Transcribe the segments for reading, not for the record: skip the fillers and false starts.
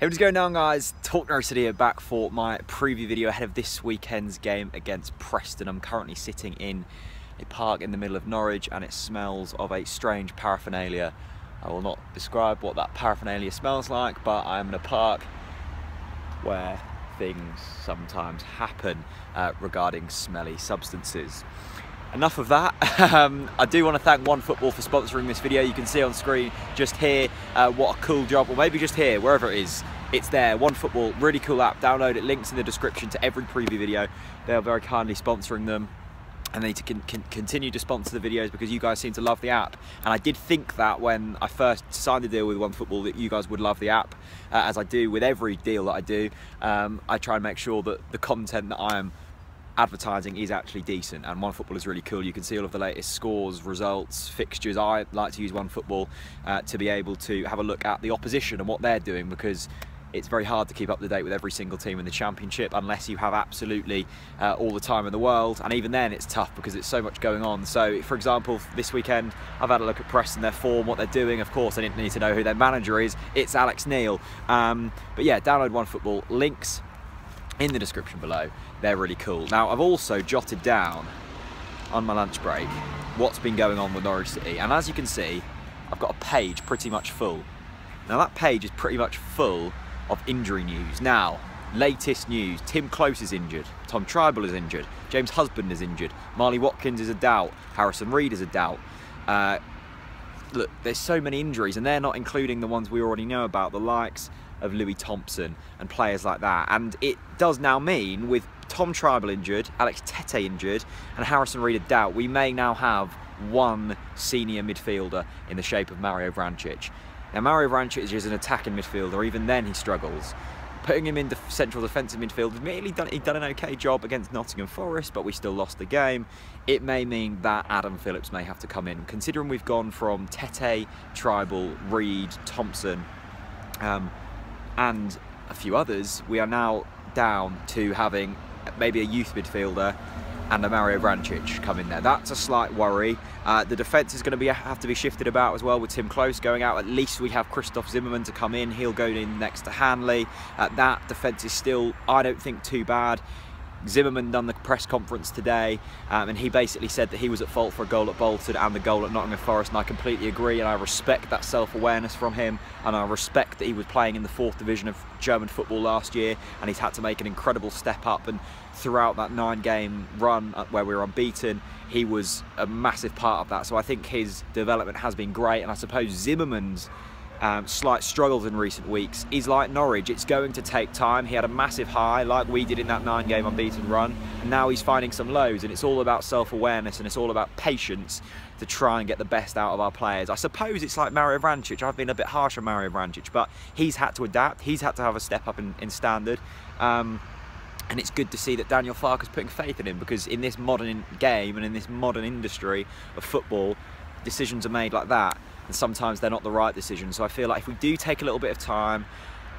Hey, what's going on, guys? TalkNorwichCity here, back for my preview video ahead of this weekend's game against Preston. I'm currently sitting in a park in the middle of Norwich and it smells of a strange paraphernalia. I will not describe what that paraphernalia smells like, but I am in a park where things sometimes happen regarding smelly substances. Enough of that. I do want to thank OneFootball for sponsoring this video. You can see on screen just here what a cool job, or maybe just here, wherever it is, it's there. OneFootball, really cool app. Download it, links in the description to every preview video. They are very kindly sponsoring them, and they need to continue to sponsor the videos because you guys seem to love the app. And I did think that when I first signed the deal with OneFootball that you guys would love the app, as I do with every deal that I do. I try and make sure that the content that I am advertising is actually decent, and OneFootball is really cool. You can see all of the latest scores, results, fixtures. I like to use OneFootball to be able to have a look at the opposition and what they're doing, because it's very hard to keep up to date with every single team in the Championship unless you have absolutely all the time in the world, and even then it's tough because it's so much going on. So for example, this weekend I've had a look at Preston, their form, what they're doing. Of course I didn't need to know who their manager is, it's Alex Neil. But yeah, download OneFootball, links in the description below. They're really cool. Now, I've also jotted down on my lunch break what's been going on with Norwich City, and as you can see, I've got a page pretty much full. Now that page is pretty much full of injury news. Now, latest news: Tim Close is injured, Tom Tribal is injured, James Husband is injured, Marley Watkins is a doubt, Harrison Reed is a doubt. Look, there's so many injuries, and they're not including the ones we already know about, the likes of Louis Thompson and players like that. And it does now mean, with Tom Tribal injured, Alex Tete injured, and Harrison Reed a doubt, we may now have one senior midfielder in the shape of Mario Vrancic. Now, Mario Vrancic is an attacking midfielder. Even then he struggles. Putting him into central defensive midfield, he'd done an okay job against Nottingham Forest, but we still lost the game. It may mean that Adam Phillips may have to come in. Considering we've gone from Tete, Tribal, Reed, Thompson, and a few others, we are now down to having maybe a youth midfielder and a Mario Vrancic come in there. That's a slight worry. The defence is going to have to be shifted about as well, with Tim Close going out. At least we have Christoph Zimmerman to come in. He'll go in next to Hanley. That defence is still, I don't think, too bad. Zimmerman done the press conference today, and he basically said that he was at fault for a goal at Bolton and the goal at Nottingham Forest, and I completely agree, and I respect that self-awareness from him, and I respect that he was playing in the 4th division of German football last year, and he's had to make an incredible step up, and throughout that 9-game run where we were unbeaten, he was a massive part of that. So I think his development has been great, and I suppose Zimmerman's slight struggles in recent weeks is like Norwich. It's going to take time. He had a massive high like we did in that 9-game unbeaten run, and now he's finding some lows, and it's all about self-awareness and it's all about patience to try and get the best out of our players. I suppose it's like Mario Vrancic. I've been a bit harsh on Mario Vrancic, but he's had to adapt. He's had to have a step up in standard, and it's good to see that Daniel Farke is putting faith in him, because in this modern game and in this modern industry of football, decisions are made like that, and sometimes they're not the right decisions. So I feel like if we do take a little bit of time,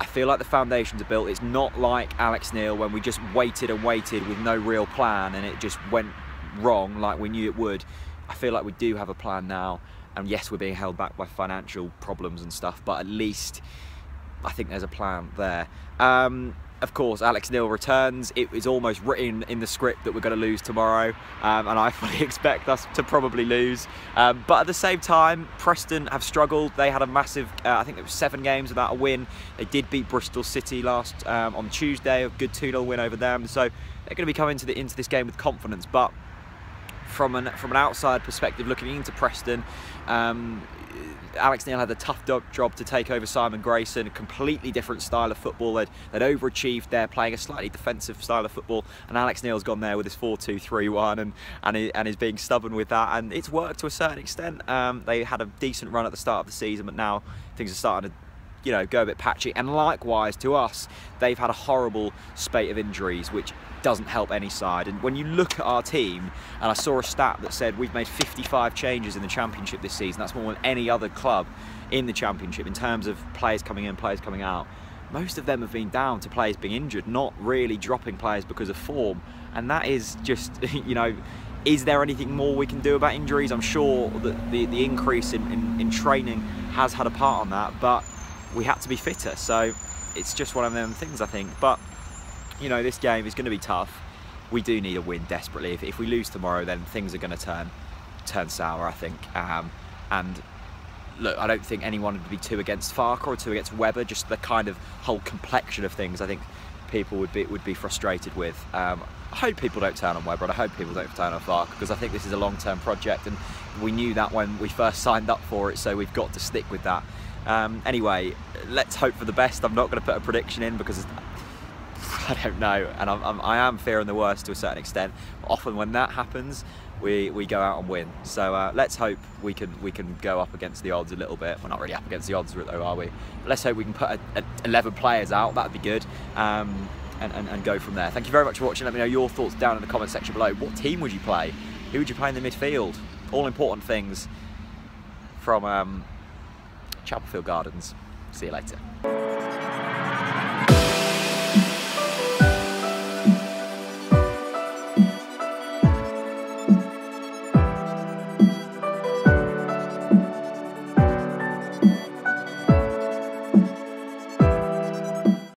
I feel like the foundations are built. It's not like Alex Neil, when we just waited and waited with no real plan and it just went wrong like we knew it would. I feel like we do have a plan now, and yes, we're being held back by financial problems and stuff, but at least I think there's a plan there. Of course, Alex Neil returns. It is almost written in the script that we're going to lose tomorrow, and I fully expect us to probably lose. But at the same time, Preston have struggled. They had a massive, I think it was 7 games without a win. They did beat Bristol City last on Tuesday, a good 2-0 win over them. So they're going to be coming into this game with confidence. But from an outside perspective, looking into Preston, Alex Neil had a tough job to take over Simon Grayson, a completely different style of football. They'd overachieved there, playing a slightly defensive style of football, and Alex Neil's gone there with his 4-2-3-1 and is being stubborn with that, and it's worked to a certain extent. They had a decent run at the start of the season, but now things are starting to go a bit patchy, and likewise to us, they've had a horrible spate of injuries, which doesn't help any side. And when you look at our team, and I saw a stat that said we've made 55 changes in the Championship this season, that's more than any other club in the Championship in terms of players coming in, players coming out. Most of them have been down to players being injured, not really dropping players because of form, and that is just, is there anything more we can do about injuries? I'm sure that the increase in training has had a part on that, but we had to be fitter. So it's just one of them things, I think. But you know, this game is going to be tough. We do need a win desperately. If we lose tomorrow, then things are going to turn sour, I think. And look, I don't think anyone would be too against Farke or too against Webber. Just the kind of whole complexion of things, I think people would be frustrated with. I hope people don't turn on Webber, and I hope people don't turn on Farke, because I think this is a long-term project, and we knew that when we first signed up for it, so we've got to stick with that. Anyway, let's hope for the best. I'm not going to put a prediction in because I don't know, and I am fearing the worst to a certain extent. But often when that happens, we go out and win. So let's hope we can go up against the odds a little bit. We're not really up against the odds, though, are we? But let's hope we can put 11 players out. That'd be good. And go from there. Thank you very much for watching. Let me know your thoughts down in the comment section below. What team would you play? Who would you play in the midfield? All important things from Chapelfield Gardens. See you later.